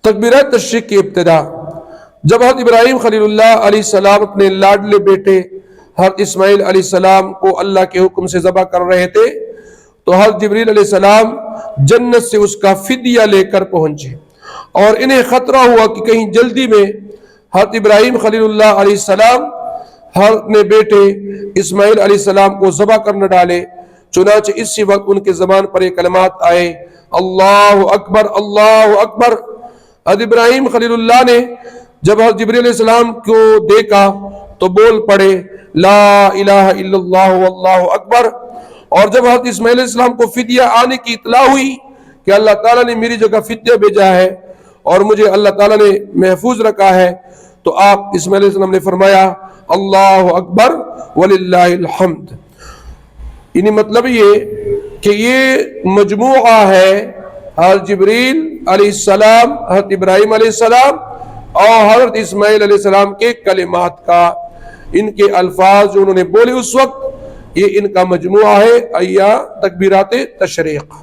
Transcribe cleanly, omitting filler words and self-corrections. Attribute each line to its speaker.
Speaker 1: تکبیرات تشریق کی ابتدا، جب حضرت ابراہیم خلیل اللہ علیہ السلام اپنے لاڈلے بیٹے حضرت اسماعیل علیہ السلام کو اللہ کے حکم سے ذبح کر رہے تھے تو حضرت جبریل علیہ السلام جنت سے اس کا فدیہ لے کر پہنچے، اور انہیں خطرہ ہوا کہ کہیں جلدی میں حضرت ابراہیم خلیل اللہ علیہ السلام اپنے بیٹے اسماعیل علیہ السلام کو ذبح کر نہ ڈالے، چنانچہ اسی وقت ان کے زبان پر یہ کلمات آئے، اللہ اکبر اللہ اکبر۔ حضرت ابراہیم خلیل اللہ نے جب حضرت جبریل علیہ السلام کو دیکھا تو بول پڑے لا الہ الا اللہ واللہ اکبر، اور جب حضرت اسماعیل علیہ السلام کو فدیہ آنے کی اطلاع ہوئی کہ اللہ تعالیٰ نے میری جگہ فدیہ بھیجا ہے اور مجھے اللہ تعالیٰ نے محفوظ رکھا ہے، تو آپ اسماعیل علیہ السلام نے فرمایا اللہ اکبر وللہ الحمد۔ یعنی مطلب یہ کہ یہ مجموعہ ہے حضرت جبریل علیہ السلام، حضرت ابراہیم علیہ السلام اور حضرت اسماعیل علیہ السلام کے کلمات کا، ان کے الفاظ جو انہوں نے بولے اس وقت، یہ ان کا مجموعہ ہے یا تکبیرات تشریق۔